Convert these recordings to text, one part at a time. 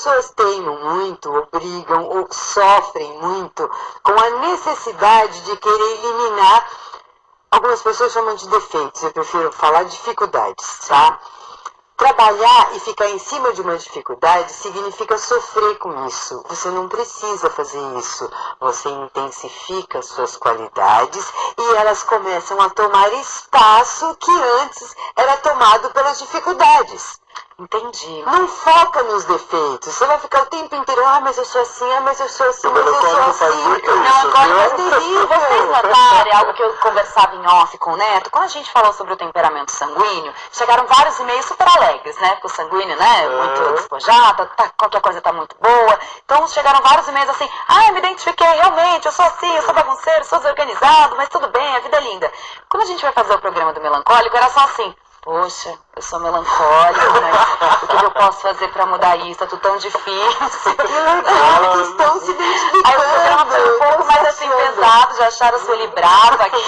pessoas teimam muito, ou brigam, ou sofrem muito com a necessidade de querer eliminar, algumas pessoas chamam de defeitos, eu prefiro falar dificuldades, tá? Trabalhar e ficar em cima de uma dificuldade significa sofrer com isso. Você não precisa fazer isso. Você intensifica suas qualidades e elas começam a tomar espaço que antes era tomado pelas dificuldades. Entendi. Não foca nos defeitos. Você vai ficar o tempo inteiro, mas eu sou assim, mas eu sou assim, mas eu sou assim. Vocês notaram algo que eu conversava em off com o Neto, quando a gente falou sobre o temperamento sanguíneo, chegaram vários e-mails super alegres, né? Porque o sanguíneo, né, muito despojado, qualquer coisa tá muito boa. Então chegaram vários e-mails assim, eu me identifiquei, realmente, eu sou assim, eu sou bagunceiro, sou desorganizado, mas tudo bem, a vida é linda. Quando a gente vai fazer o programa do melancólico, era só assim, poxa, eu sou melancólico, mas o que eu posso fazer pra mudar isso? Tá tudo tão difícil. Que legal, que estão se identificando. Aí o programa foi um pouco mais assim pesado, já acharam o seu librado aqui,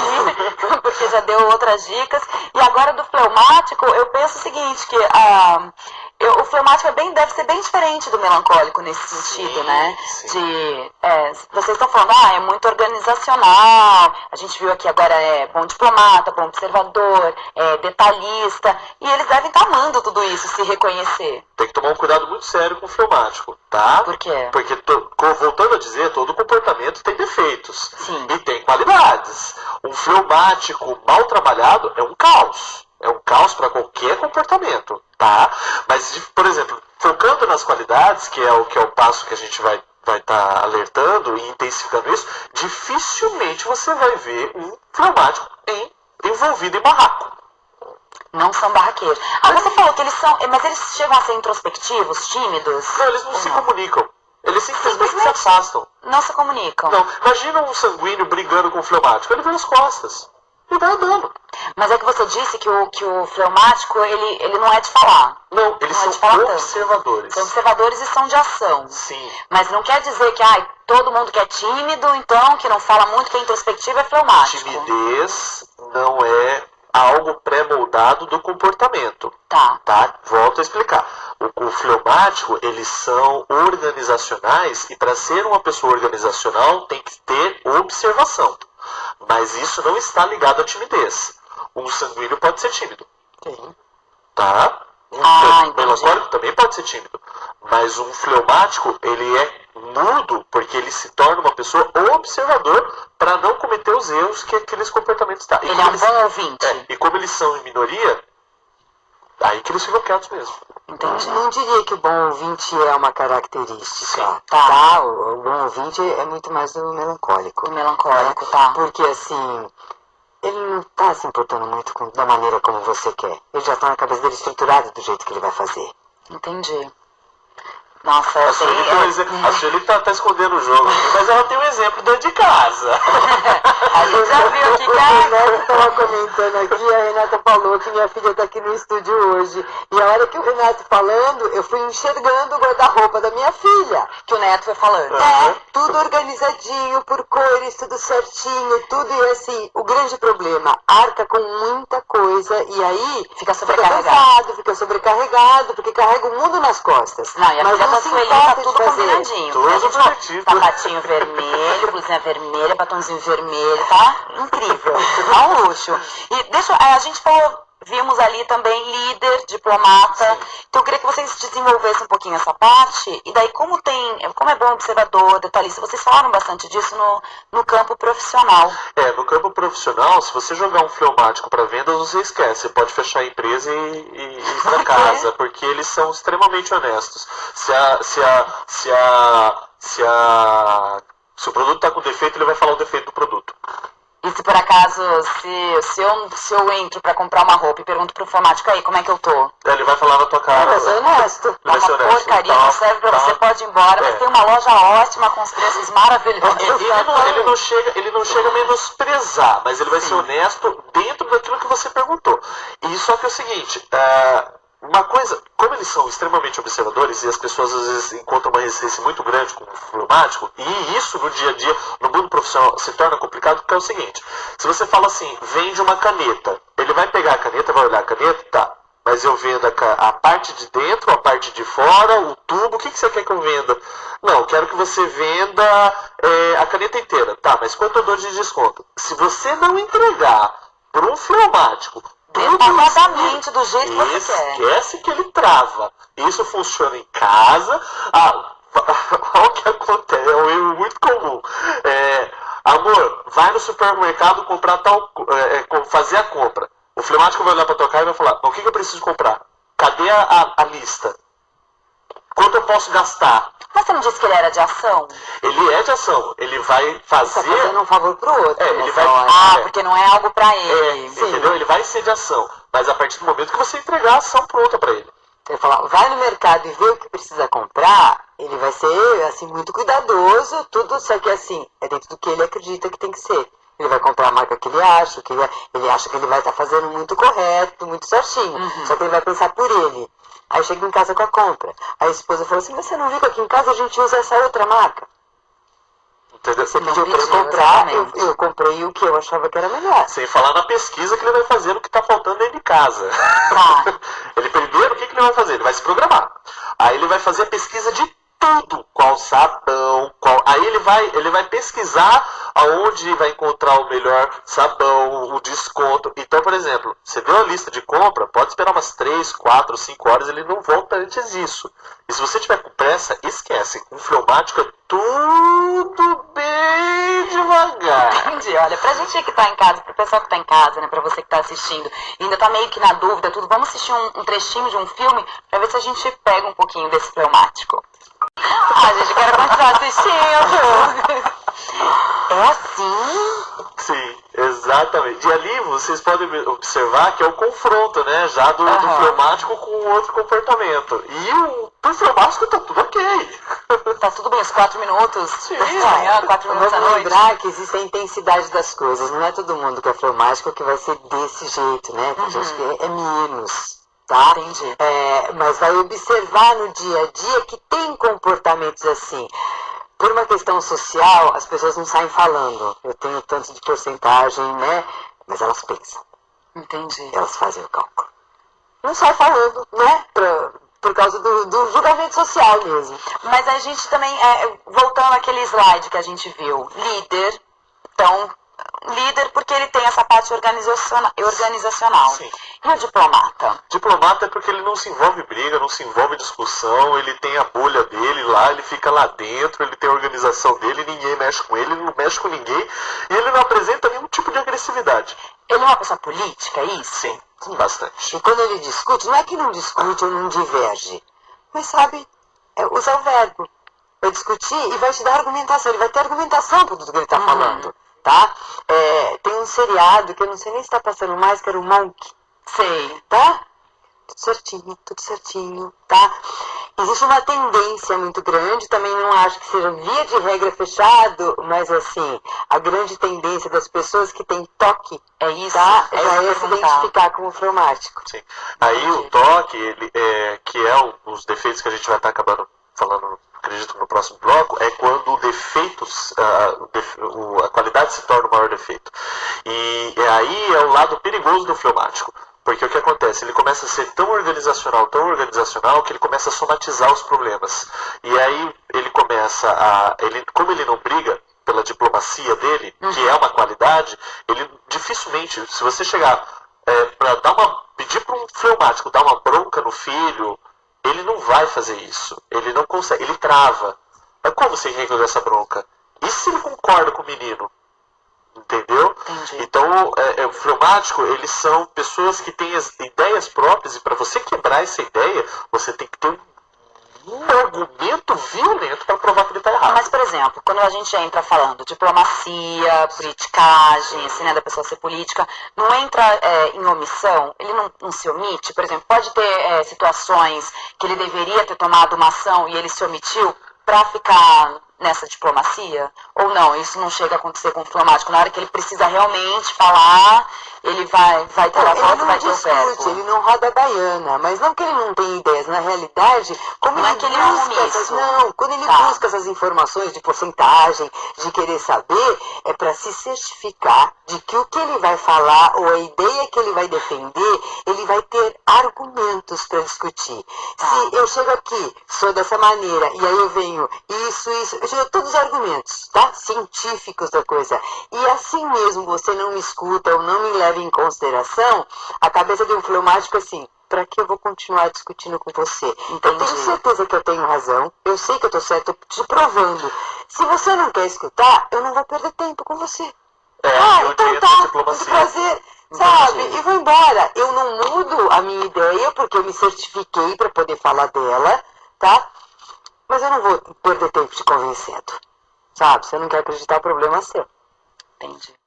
porque já deu outras dicas. E agora do fleumático, eu penso o seguinte, que o fleumático deve ser bem diferente do melancólico nesse sentido, né? Vocês estão falando, é muito organizacional, a gente viu aqui agora bom diplomata, bom observador, detalhista, e eles devem estar amando tudo isso, se reconhecer. Tem que tomar um cuidado muito sério com o fleumático, tá? Por quê? Porque, voltando a dizer, todo comportamento tem defeitos. Sim. E tem qualidades. Um fleumático mal trabalhado é um caos. É um caos para qualquer comportamento, tá? Mas, por exemplo, focando nas qualidades, que é o passo que a gente vai estar alertando e intensificando isso, dificilmente você vai ver um fleumático envolvido em barraco. Não são barraqueiros. Você falou que eles são... Mas eles chegam a ser introspectivos, tímidos? Não, eles não se comunicam. Eles simplesmente se afastam. Não se comunicam. Não. Imagina um sanguíneo brigando com um fleumático. Ele vira as costas. E vai andando. Mas é que você disse que o fleumático, ele não é de falar. Não, eles são observadores. São observadores e são de ação. Sim. Mas não quer dizer que todo mundo que é tímido, então, que não fala muito, que é introspectivo, é fleumático. Timidez não é algo pré-moldado do comportamento. Tá. Volto a explicar. O fleumático, eles são organizacionais e para ser uma pessoa organizacional tem que ter observação. Mas isso não está ligado à timidez. Um sanguíneo pode ser tímido. Sim. Tá? Um melancólico também pode ser tímido. Mas um fleumático, ele é mudo porque ele se torna uma pessoa observador para não cometer os erros que aqueles comportamentos têm. Ele é um bom ouvinte. E como eles são em minoria, aí que eles ficam quietos mesmo. Entendi. Não diria que o bom ouvinte é uma característica. Sim. Tá? O bom ouvinte é muito mais do melancólico. Do melancólico, tá. Porque assim, ele não tá se importando muito da maneira como você quer. Ele já tá na cabeça dele estruturado do jeito que ele vai fazer. Entendi. Nossa, A Sueli tá escondendo o jogo, mas ela tem um exemplo dentro de casa. A gente já viu aqui, O Renato estava comentando aqui, a Renata falou que minha filha está aqui no estúdio hoje. E a hora que o Renato falando, eu fui enxergando o guarda-roupa da minha filha. que o Neto foi falando. Tudo organizadinho, por cores, tudo certinho, tudo. E assim, o grande problema, arca com muita coisa e aí Fica fica sobrecarregado. cansado, fica sobrecarregado, porque carrega o mundo nas costas. Não, e a Mas filha não da se Sueli importa tá de tudo fazer. combinadinho. Tudo A gente bonitinho. sapatinho vermelho, blusinha vermelha, batonzinho vermelho, tá? Incrível. Tá um luxo. E a gente falou, vimos ali também líder, diplomata. Sim. Então eu queria que vocês desenvolvessem um pouquinho essa parte. E daí como é bom observador, detalhista, vocês falaram bastante disso no campo profissional. No campo profissional, se você jogar um fleumático para vendas, você esquece. Você pode fechar a empresa e ir para casa, porque eles são extremamente honestos. Se o produto está com defeito, ele vai falar o defeito do produto. E se por acaso, se eu entro pra comprar uma roupa e pergunto pro informático, aí, como é que eu tô? Ele vai falar na tua cara. Mas é honesto. Tá uma porcaria, não serve pra você, pode ir embora, mas tem uma loja ótima com os preços maravilhosos. Ele não chega a menosprezar, mas ele vai ser honesto dentro daquilo que você perguntou. E só que é o seguinte, uma coisa, como eles são extremamente observadores e as pessoas às vezes encontram uma resistência muito grande com o fleumático, e isso no dia a dia, no mundo profissional, se torna complicado, porque é o seguinte, se você fala assim, vende uma caneta, ele vai pegar a caneta, vai olhar a caneta, tá, Mas eu vendo a parte de dentro, a parte de fora, o tubo, o que você quer que eu venda? Não, eu quero que você venda a caneta inteira. Tá, mas quanto eu dou de desconto? Se você não entregar para um fleumático detalhadamente do jeito que você quer, esquece que ele trava. Isso funciona em casa. Olha o que acontece, é um erro muito comum. Amor, vai no supermercado comprar fazer a compra. O fleumático vai olhar para tua cara e vai falar, o que eu preciso comprar? Cadê a lista? Quanto eu posso gastar? Mas você não disse que ele era de ação? Ele é de ação. Ele vai fazer... Ele tá fazendo um favor pro outro. Ele vai... porque não é algo pra ele. Entendeu? Ele vai ser de ação. Mas a partir do momento que você entregar a ação pronta pra ele. Você fala, vai no mercado e vê o que precisa comprar, ele vai ser, assim, muito cuidadoso, tudo, só que, assim, é dentro do que ele acredita que tem que ser. Ele vai comprar a marca que ele acha, ele acha que ele vai estar fazendo muito correto, muito certinho. Só que ele vai pensar por ele. Aí chega em casa com a compra. Aí a esposa falou assim, mas você não viu que aqui em casa a gente usa essa outra marca? Entendeu? Você pediu para eu comprar, eu comprei o que eu achava que era melhor. Sem falar na pesquisa que ele vai fazer no que está faltando dentro de casa. Tá. Ele primeiro, o que ele vai fazer? Ele vai se programar. Aí ele vai fazer a pesquisa de tudo. Qual sabão, Aí ele vai pesquisar aonde vai encontrar o melhor sabão, o desconto. Então, por exemplo, você deu a lista de compra, pode esperar umas 3, 4, 5 horas, ele não volta antes disso. E se você tiver com pressa, esquece. Com fleumático é tudo bem devagar. Entendi. Olha, pra gente que tá em casa, pro pessoal que tá em casa, né, pra você que tá assistindo, e ainda tá meio que na dúvida, tudo, vamos assistir um trechinho de um filme pra ver se a gente pega um pouquinho desse fleumático. Gente, eu quero continuar assistindo. É assim? Sim, exatamente. E ali vocês podem observar que é o confronto, né? Já do fleumático com o outro comportamento. E pro fleumático tá tudo ok. Tá tudo bem, os 4 minutos. Sim. Manhã, 4 minutos à Vamos noite. lembrar que existe a intensidade das coisas. Não é todo mundo que é fleumático que vai ser desse jeito, né? Tem gente que é menos. Tá? Entendi. Mas vai observar no dia a dia que tem comportamentos assim. Por uma questão social, as pessoas não saem falando. Eu tenho tanto de porcentagem, né? Mas elas pensam. Entendi. Elas fazem o cálculo. Não sai falando, né? Por causa do julgamento social mesmo. Mas a gente também, voltando àquele slide que a gente viu, líder, então, líder porque ele tem essa parte organizacional. Sim. E o diplomata? Diplomata é porque ele não se envolve em briga, não se envolve em discussão, ele tem a bolha dele lá, ele fica lá dentro, ele tem a organização dele, ninguém mexe com ele não mexe com ninguém, e ele não apresenta nenhum tipo de agressividade. Ele é uma pessoa política, é isso? Sim, bastante. E quando ele discute, não é que não discute ou não diverge, mas sabe, usar o verbo. Vai discutir e vai te dar argumentação, ele vai ter argumentação por tudo que ele está falando, tá? Tem um seriado que eu não sei nem se está passando mais, que era o Monk. Sei. Tá? Tudo certinho, tá? Existe uma tendência muito grande, também não acho que seja via de regra fechado, mas assim, a grande tendência das pessoas que têm toque, é isso, tá? Já é se identificar como fleumático. Sim. Aí o toque, que é os defeitos que a gente vai estar acabando falando, acredito, no próximo bloco, é quando o defeito, a qualidade se torna o maior defeito. E aí é o lado perigoso do fleumático. Porque o que acontece? Ele começa a ser tão organizacional, que ele começa a somatizar os problemas. E aí ele começa como ele não briga pela diplomacia dele, que é uma qualidade, ele dificilmente, se você chegar pedir para um fleumático dar uma bronca no filho, ele não vai fazer isso. Ele não consegue, ele trava. Mas como você resolve essa bronca? E se ele concorda com o menino? Entendeu? Entendi. Então, o fleumático, eles são pessoas que têm as ideias próprias, e para você quebrar essa ideia, você tem que ter um argumento violento para provar que ele está errado. Mas, por exemplo, quando a gente entra falando diplomacia, politicagem, assim, né, da pessoa ser política, não entra em omissão? Ele não se omite? Por exemplo, pode ter situações que ele deveria ter tomado uma ação e ele se omitiu para ficar nessa diplomacia? Ou não, isso não chega a acontecer com o fleumático? Na hora que ele precisa realmente falar, ele vai ter a voz e vai ter o verbo. Ele não roda a baiana, mas não que ele não tenha ideias. Na realidade, como não ele é que ele é busca quando ele busca essas informações de porcentagem, de querer saber, é para se certificar de que o que ele vai falar ou a ideia que ele vai defender, ele vai ter argumentos para discutir. Se eu chego aqui, sou dessa maneira, e aí eu venho isso, eu chego todos os argumentos, tá? Científicos da coisa. E assim mesmo você não me escuta ou não me leva em consideração, a cabeça de um fleumático assim, para que eu vou continuar discutindo com você? Entendi. Eu tenho certeza que eu tenho razão, eu sei que eu estou certo, eu te provando. Se você não quer escutar, eu não vou perder tempo com você. Então tá, muito prazer, sabe? E vou embora. Eu não mudo a minha ideia porque eu me certifiquei para poder falar dela, tá? Mas eu não vou perder tempo te convencendo, sabe? Se você não quer acreditar, o problema é seu. Entendi.